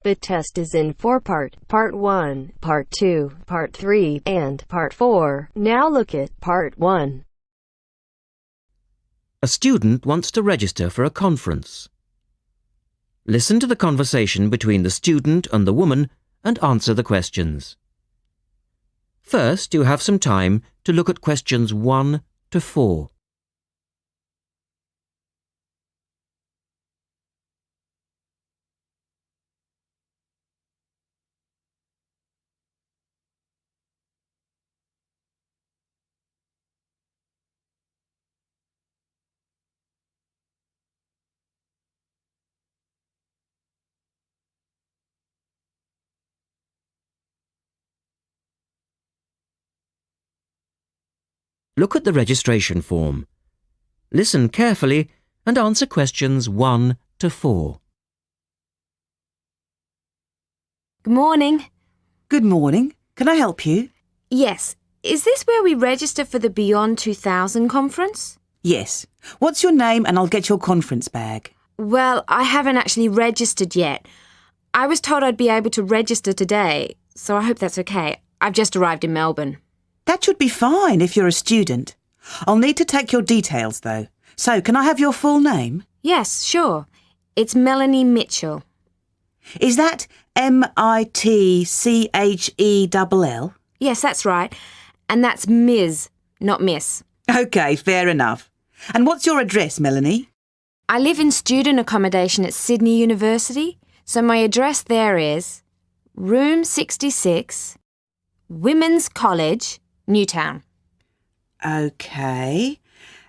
The test is in 4 parts: Part 1, Part 2, Part 3, and Part 4. Now look at Part 1. A student wants to register for a conference. Listen to the conversation between the student and the woman and answer the questions. First, you have some time to look at questions 1 to 4. Look at the registration form. Listen carefully and answer questions 1 to 4. Good morning. Good morning. Can I help you? Yes. Is this where we register for the Beyond 2000 conference? Yes. What's your name and I'll get your conference bag. Well, I haven't actually registered yet. I was told I'd be able to register today, so I hope that's okay. I've just arrived in Melbourne. That should be fine if you're a student. I'll need to take your details though. So, can I have your full name? Yes, sure. It's Melanie Mitchell. Is that Mitchell? Yes, that's right. And that's Ms., not Miss. OK, fair enough. And what's your address, Melanie? I live in student accommodation at Sydney University, so my address there is Room 66, Women's College, Newtown. OK.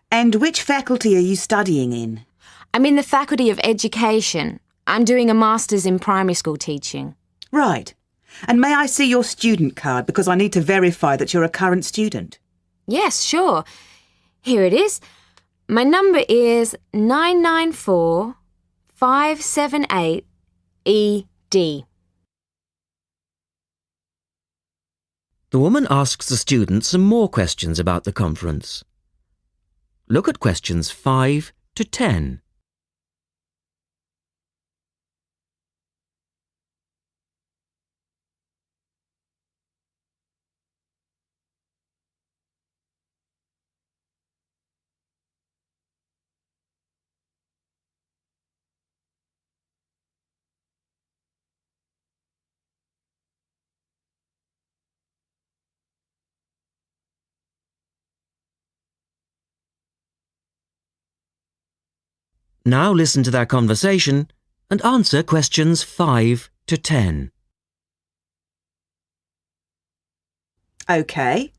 And which faculty are you studying in? I'm in the Faculty of Education. I'm doing a Master's in Primary School Teaching. Right. And may I see your student card because I need to verify that you're a current student? Yes, sure. Here it is. My number is 994578ED. The woman asks the student some more questions about the conference. Look at questions 5 to 10. Now listen to their conversation and answer questions 5 to 10. OK.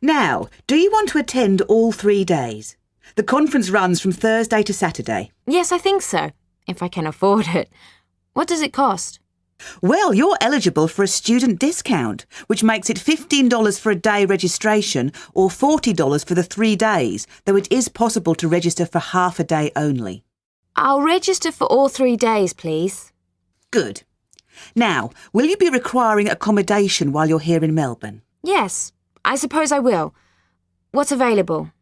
Now, do you want to attend all 3 days? The conference runs from Thursday to Saturday. Yes, I think so, if I can afford it. What does it cost? Well, you're eligible for a student discount, which makes it $15 for a day registration or $40 for the 3 days, though it is possible to register for half a day only. I'll register for all 3 days, please. Good. Now, will you be requiring accommodation while you're here in Melbourne? Yes, I suppose I will. What's available?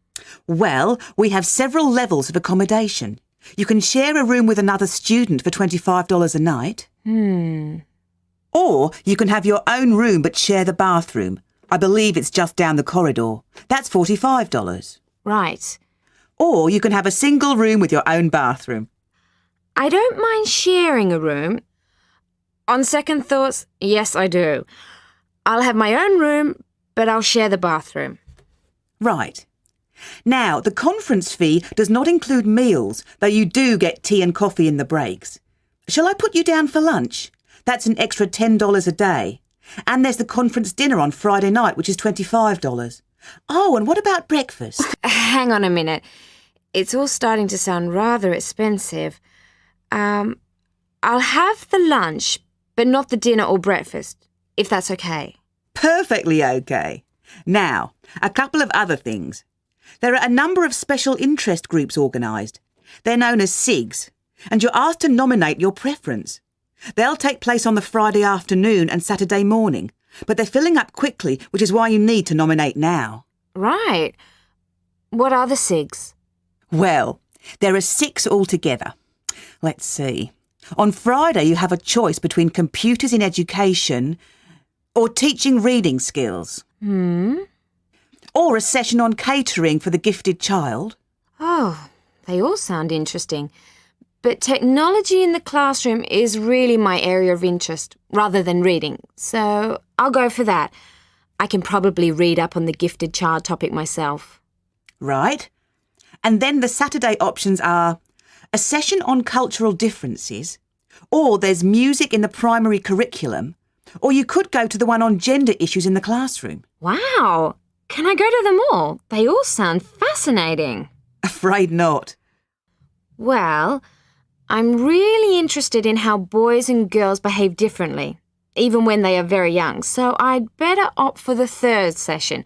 Well, we have several levels of accommodation. You can share a room with another student for $25 a night. Or you can have your own room but share the bathroom. I believe it's just down the corridor. That's $45. Right. Or you can have a single room with your own bathroom. I don't mind sharing a room. On second thoughts, yes, I do. I'll have my own room, but I'll share the bathroom. Right. Now, the conference fee does not include meals, though you do get tea and coffee in the breaks. Shall I put you down for lunch? That's an extra $10 a day. And there's the conference dinner on Friday night, which is $25. Oh, and what about breakfast? Hang on a minute. It's all starting to sound rather expensive. I'll have the lunch, but not the dinner or breakfast, if that's okay. Perfectly okay. Now, a couple of other things. There are a number of special interest groups organised. They're known as SIGs, and you're asked to nominate your preference. They'll take place on the Friday afternoon and Saturday morning, but they're filling up quickly, which is why you need to nominate now. Right. What are the SIGs? Well, there are 6 altogether. Let's see. On Friday, you have a choice between computers in education or teaching reading skills. Or a session on catering for the gifted child. Oh, they all sound interesting. But technology in the classroom is really my area of interest, rather than reading. So I'll go for that. I can probably read up on the gifted child topic myself. Right. And then the Saturday options are a session on cultural differences, or there's music in the primary curriculum, or you could go to the one on gender issues in the classroom. Wow! Can I go to them all? They all sound fascinating. Afraid not. Well, I'm really interested in how boys and girls behave differently, even when they are very young, so I'd better opt for the third session,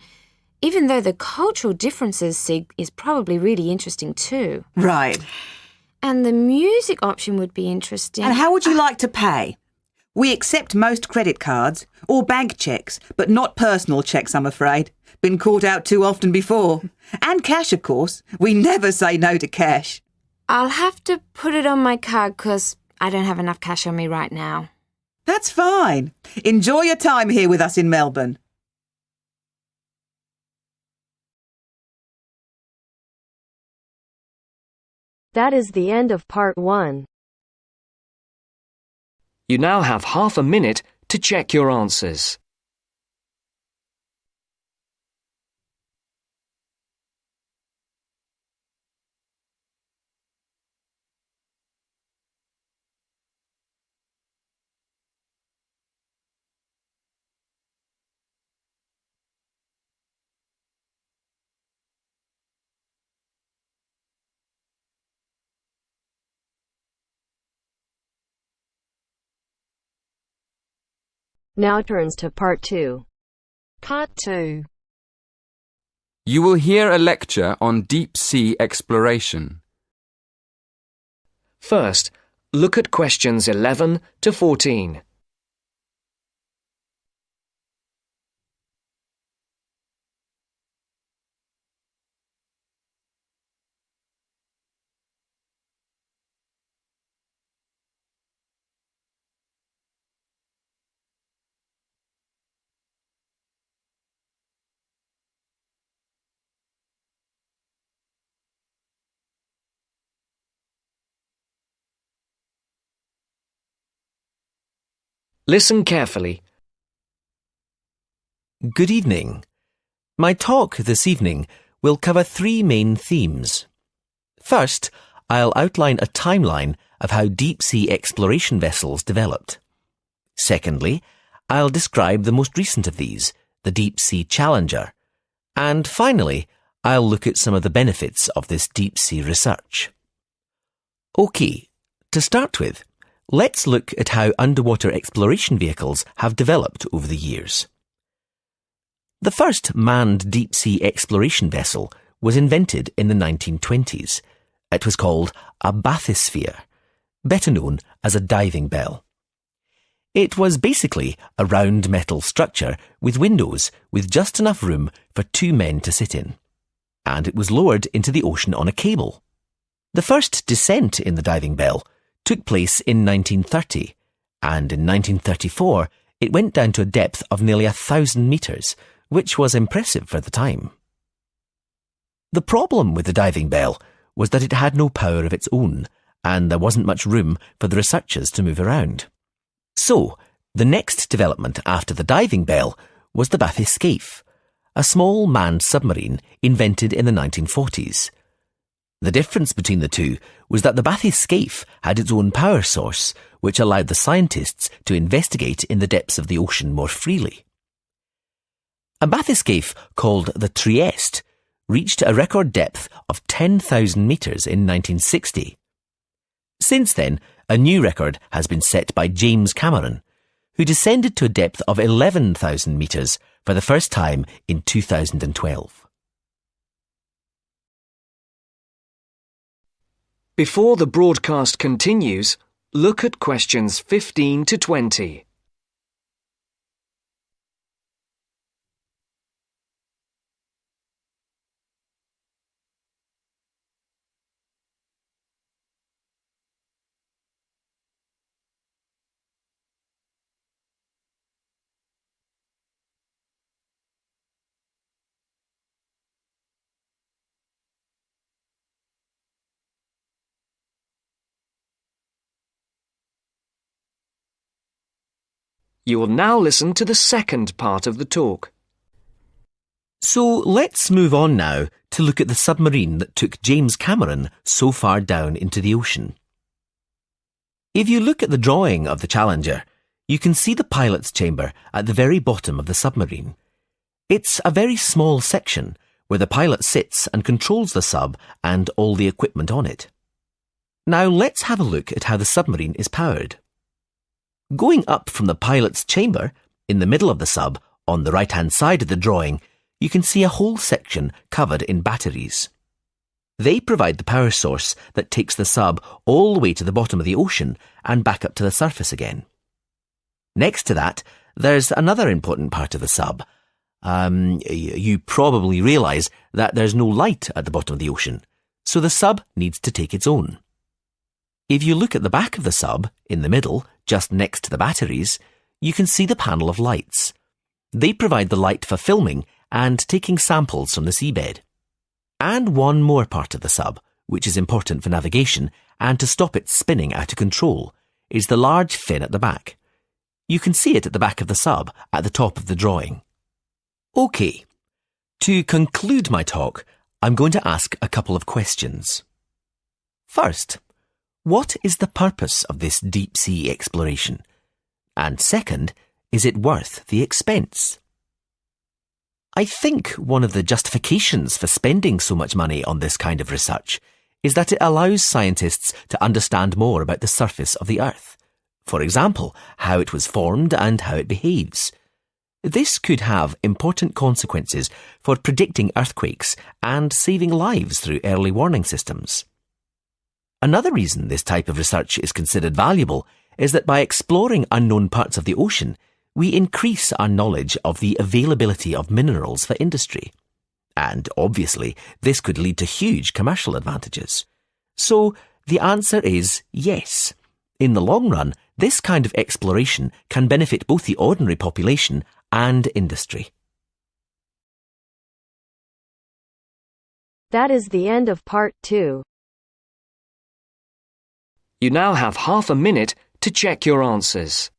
even though the cultural differences sig is probably really interesting too. Right. And the music option would be interesting. And how would you like to pay? We accept most credit cards or bank cheques, but not personal cheques, I'm afraid. Been caught out too often before. And cash, of course. We never say no to cash. I'll have to put it on my card because I don't have enough cash on me right now. That's fine. Enjoy your time here with us in Melbourne. That is the end of part 1. You now have half a minute to check your answers. Now turns to part 2. Part 2. You will hear a lecture on deep-sea exploration. First, look at questions 11 to 14. Listen carefully. Good evening. My talk this evening will cover 3 main themes. First, I'll outline a timeline of how deep-sea exploration vessels developed. Secondly, I'll describe the most recent of these, the Deep-Sea Challenger. And finally, I'll look at some of the benefits of this deep-sea research. OK, to start with, let's look at how underwater exploration vehicles have developed over the years. The first manned deep-sea exploration vessel was invented in the 1920s. It was called a bathysphere, better known as a diving bell. It was basically a round metal structure with windows with just enough room for 2 men to sit in. And it was lowered into the ocean on a cable. The first descent in the diving bell took place in 1930, and in 1934 it went down to a depth of nearly 1,000 metres, which was impressive for the time. The problem with the diving bell was that it had no power of its own, and there wasn't much room for the researchers to move around. So, the next development after the diving bell was the bathyscaphe, a small manned submarine invented in the 1940s. The difference between the two was that the bathyscaphe had its own power source, which allowed the scientists to investigate in the depths of the ocean more freely. A bathyscaphe called the Trieste reached a record depth of 10,000 metres in 1960. Since then, a new record has been set by James Cameron, who descended to a depth of 11,000 metres for the first time in 2012. Before the broadcast continues, look at questions 15 to 20. You will now listen to the second part of the talk. So let's move on now to look at the submarine that took James Cameron so far down into the ocean. If you look at the drawing of the Challenger, you can see the pilot's chamber at the very bottom of the submarine. It's a very small section where the pilot sits and controls the sub and all the equipment on it. Now let's have a look at how the submarine is powered. Going up from the pilot's chamber, in the middle of the sub, on the right-hand side of the drawing, you can see a whole section covered in batteries. They provide the power source that takes the sub all the way to the bottom of the ocean and back up to the surface again. Next to that, there's another important part of the sub. You probably realise that there's no light at the bottom of the ocean, so the sub needs to take its own. If you look at the back of the sub, in the middle, just next to the batteries, you can see the panel of lights. They provide the light for filming and taking samples from the seabed. And one more part of the sub, which is important for navigation and to stop it spinning out of control, is the large fin at the back. You can see it at the back of the sub at the top of the drawing. OK, to conclude my talk, I'm going to ask a couple of questions. First, what is the purpose of this deep-sea exploration? And second, is it worth the expense? I think one of the justifications for spending so much money on this kind of research is that it allows scientists to understand more about the surface of the Earth. For example, how it was formed and how it behaves. This could have important consequences for predicting earthquakes and saving lives through early warning systems. Another reason this type of research is considered valuable is that by exploring unknown parts of the ocean, we increase our knowledge of the availability of minerals for industry. And obviously, this could lead to huge commercial advantages. So, the answer is yes. In the long run, this kind of exploration can benefit both the ordinary population and industry. That is the end of part 2. You now have half a minute to check your answers.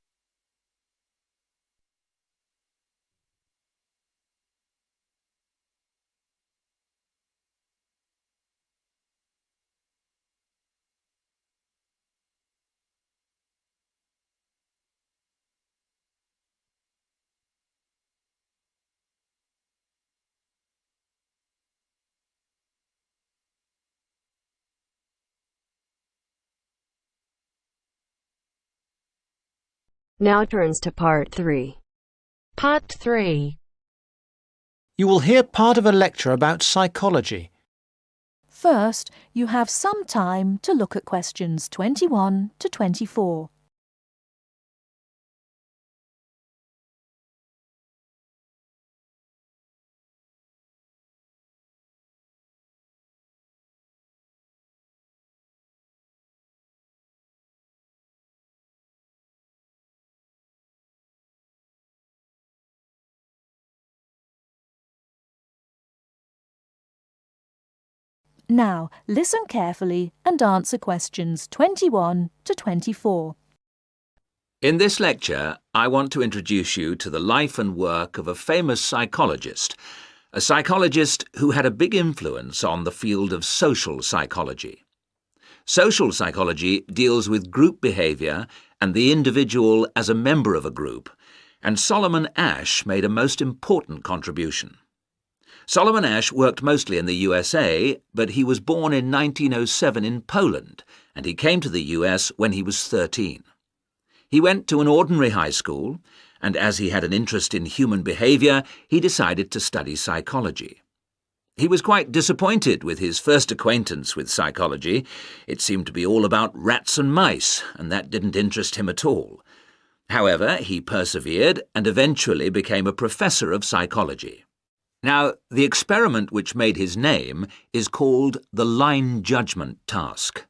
Now turns to part 3. Part 3. You will hear part of a lecture about psychology. First, you have some time to look at questions 21 to 24. Now, listen carefully and answer questions 21 to 24. In this lecture, I want to introduce you to the life and work of a famous psychologist, a psychologist who had a big influence on the field of social psychology. Social psychology deals with group behaviour and the individual as a member of a group, and Solomon Asch made a most important contribution. Solomon Asch worked mostly in the USA, but he was born in 1907 in Poland, and he came to the US when he was 13. He went to an ordinary high school, and as he had an interest in human behaviour, he decided to study psychology. He was quite disappointed with his first acquaintance with psychology. It seemed to be all about rats and mice, and that didn't interest him at all. However, he persevered and eventually became a professor of psychology. Now, the experiment which made his name is called the line judgment task.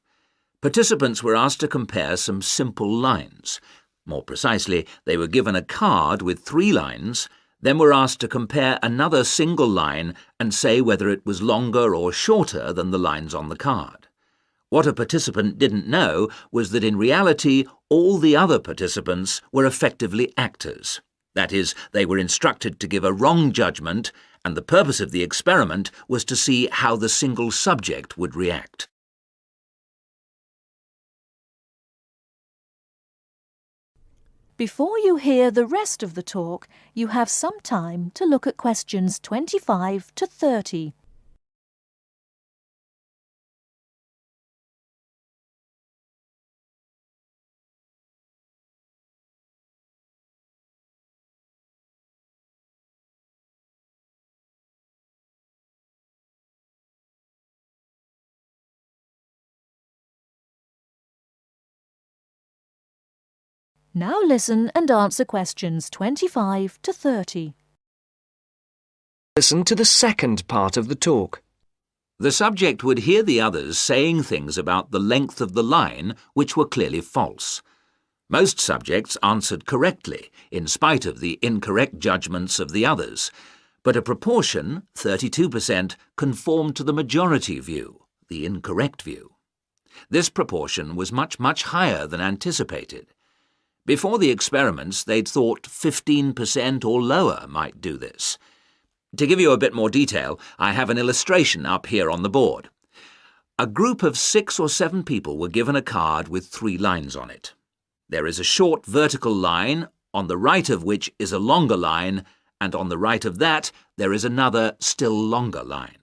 Participants were asked to compare some simple lines. More precisely, they were given a card with 3 lines, then were asked to compare another single line and say whether it was longer or shorter than the lines on the card. What a participant didn't know was that in reality all the other participants were effectively actors. That is, they were instructed to give a wrong judgment, and the purpose of the experiment was to see how the single subject would react. Before you hear the rest of the talk, you have some time to look at questions 25 to 30. Now listen and answer questions 25 to 30. Listen to the second part of the talk. The subject would hear the others saying things about the length of the line which were clearly false. Most subjects answered correctly, in spite of the incorrect judgments of the others, but a proportion, 32%, conformed to the majority view, the incorrect view. This proportion was much, much higher than anticipated. Before the experiments, they'd thought 15% or lower might do this. To give you a bit more detail, I have an illustration up here on the board. A group of 6 or 7 people were given a card with 3 lines on it. There is a short vertical line, on the right of which is a longer line, and on the right of that there is another, still longer line.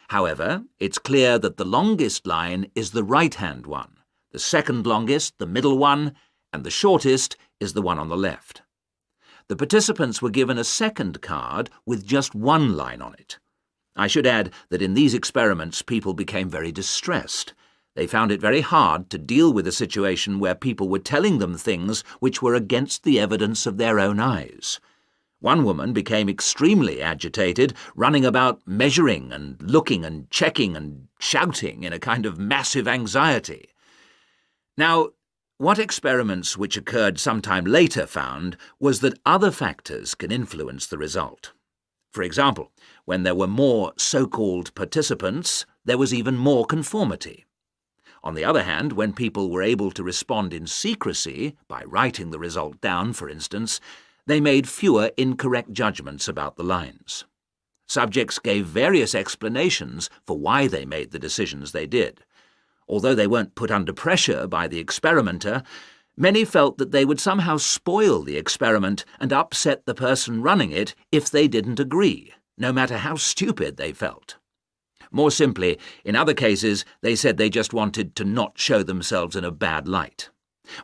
However, it's clear that the longest line is the right-hand one, the second longest, the middle one, and the shortest is the one on the left. The participants were given a second card with just 1 line on it. I should add that in these experiments people became very distressed. They found it very hard to deal with a situation where people were telling them things which were against the evidence of their own eyes. One woman became extremely agitated, running about measuring and looking and checking and shouting in a kind of massive anxiety. Now, what experiments which occurred sometime later found was that other factors can influence the result. For example, when there were more so-called participants, there was even more conformity. On the other hand, when people were able to respond in secrecy, by writing the result down, for instance, they made fewer incorrect judgments about the lines. Subjects gave various explanations for why they made the decisions they did. Although they weren't put under pressure by the experimenter, many felt that they would somehow spoil the experiment and upset the person running it if they didn't agree, no matter how stupid they felt. More simply, in other cases, they said they just wanted to not show themselves in a bad light.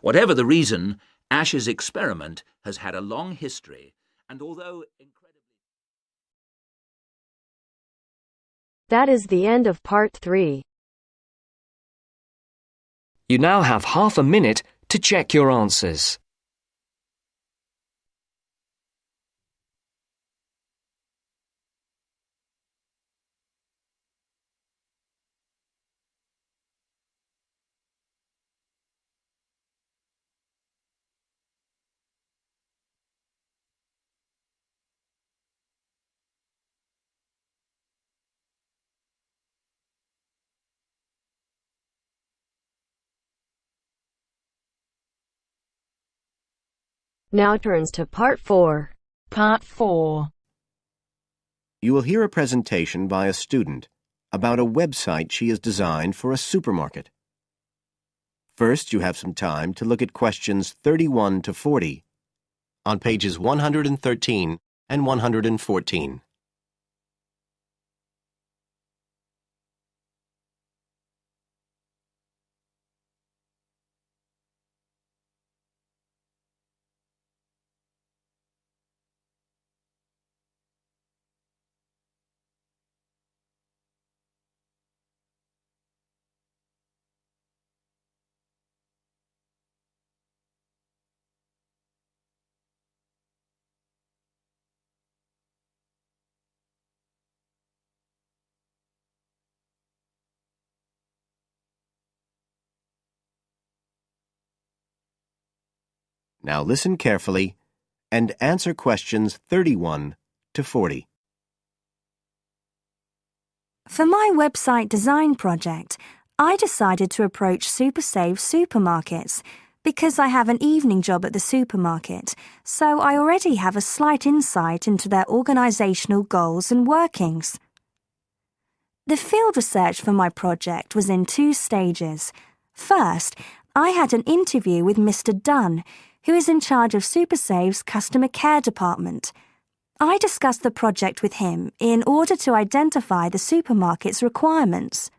Whatever the reason, Ash's experiment has had a long history, and although incredibly... That is the end of part 3. You now have half a minute to check your answers. Now turns to part 4. Part 4. You will hear a presentation by a student about a website she has designed for a supermarket. First, you have some time to look at questions 31 to 40 on pages 113 and 114. Now listen carefully and answer questions 31 to 40. For my website design project, I decided to approach SuperSave supermarkets because I have an evening job at the supermarket, so I already have a slight insight into their organisational goals and workings. The field research for my project was in 2 stages. First, I had an interview with Mr. Dunn, who is in charge of SuperSave's customer care department. I discussed the project with him in order to identify the supermarket's requirements.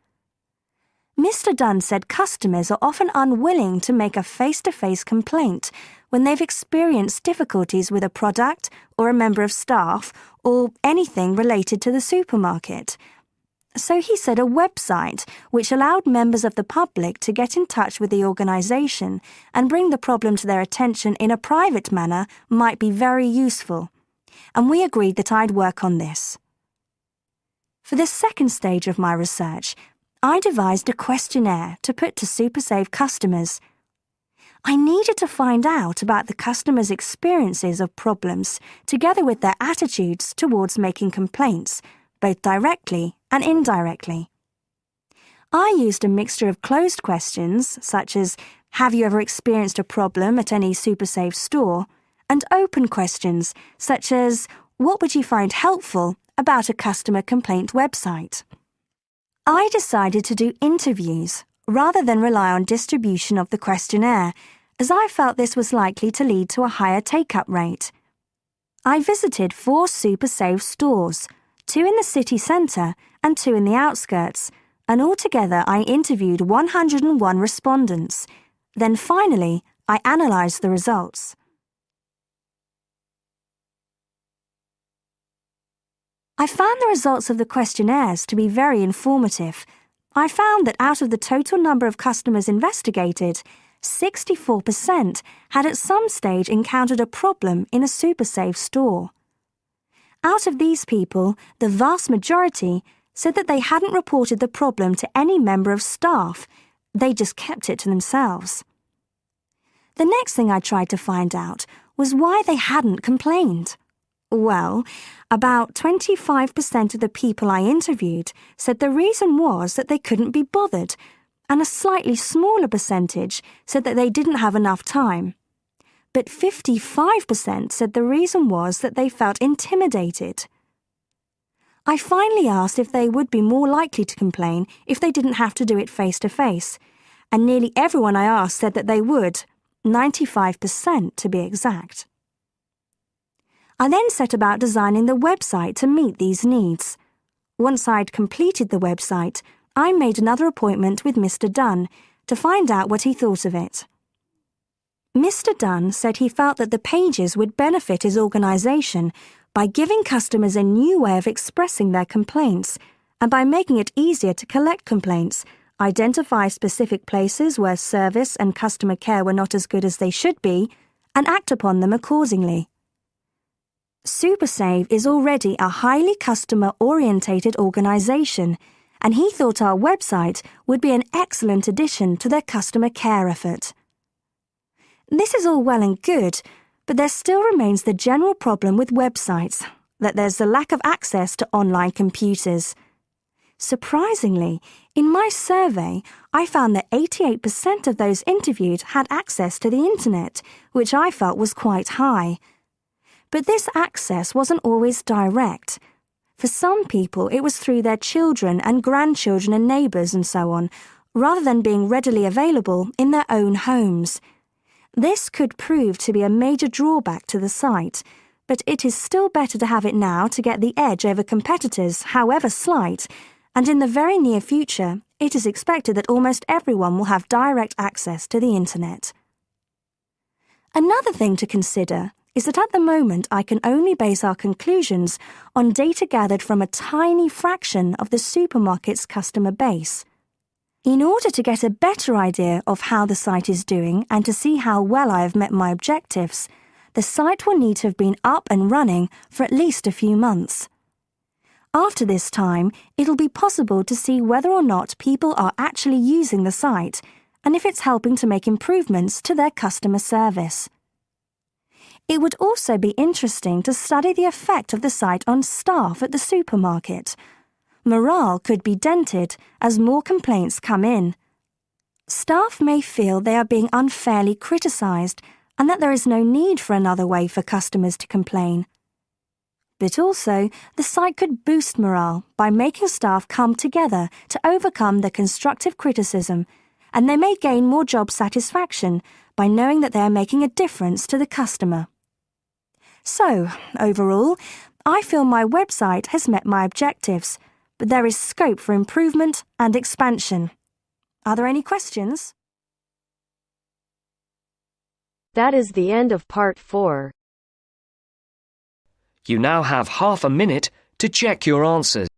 Mr. Dunn said customers are often unwilling to make a face-to-face complaint when they've experienced difficulties with a product or a member of staff or anything related to the supermarket. So he said a website which allowed members of the public to get in touch with the organisation and bring the problem to their attention in a private manner might be very useful, and we agreed that I'd work on this. For the second stage of my research, I devised a questionnaire to put to SuperSave customers. I needed to find out about the customers' experiences of problems together with their attitudes towards making complaints, both directly and indirectly. I used a mixture of closed questions, such as, have you ever experienced a problem at any SuperSave store? And open questions, such as, what would you find helpful about a customer complaint website? I decided to do interviews rather than rely on distribution of the questionnaire, as I felt this was likely to lead to a higher take-up rate. I visited 4 SuperSave stores, 2 in the city centre and 2 in the outskirts, and altogether I interviewed 101 respondents. Then finally, I analysed the results. I found the results of the questionnaires to be very informative. I found that out of the total number of customers investigated, 64% had at some stage encountered a problem in a SuperSave store. Out of these people, the vast majority said that they hadn't reported the problem to any member of staff. They just kept it to themselves. The next thing I tried to find out was why they hadn't complained. Well, about 25% of the people I interviewed said the reason was that they couldn't be bothered, and a slightly smaller percentage said that they didn't have enough time. But 55% said the reason was that they felt intimidated. I finally asked if they would be more likely to complain if they didn't have to do it face-to-face, and nearly everyone I asked said that they would, 95% to be exact. I then set about designing the website to meet these needs. Once I'd completed the website, I made another appointment with Mr. Dunn to find out what he thought of it. Mr. Dunn said he felt that the pages would benefit his organisation by giving customers a new way of expressing their complaints and by making it easier to collect complaints, identify specific places where service and customer care were not as good as they should be, and act upon them accordingly. SuperSave is already a highly customer-orientated organisation, and he thought our website would be an excellent addition to their customer care effort. This is all well and good, but there still remains the general problem with websites, that there's a lack of access to online computers. Surprisingly, in my survey, I found that 88% of those interviewed had access to the internet, which I felt was quite high. But this access wasn't always direct. For some people, it was through their children and grandchildren and neighbours and so on, rather than being readily available in their own homes. This could prove to be a major drawback to the site, but it is still better to have it now to get the edge over competitors, however slight, and in the very near future, it is expected that almost everyone will have direct access to the internet. Another thing to consider is that at the moment I can only base our conclusions on data gathered from a tiny fraction of the supermarket's customer base. In order to get a better idea of how the site is doing and to see how well I have met my objectives, the site will need to have been up and running for at least a few months. After this time, it'll be possible to see whether or not people are actually using the site and if it's helping to make improvements to their customer service. It would also be interesting to study the effect of the site on staff at the supermarket. morale could be dented as more complaints come in. Staff may feel they are being unfairly criticised and that there is no need for another way for customers to complain. But also, the site could boost morale by making staff come together to overcome the constructive criticism, and they may gain more job satisfaction by knowing that they are making a difference to the customer. So, overall, I feel my website has met my objectives, but there is scope for improvement and expansion. Are there any questions? That is the end of part 4. You now have half a minute to check your answers.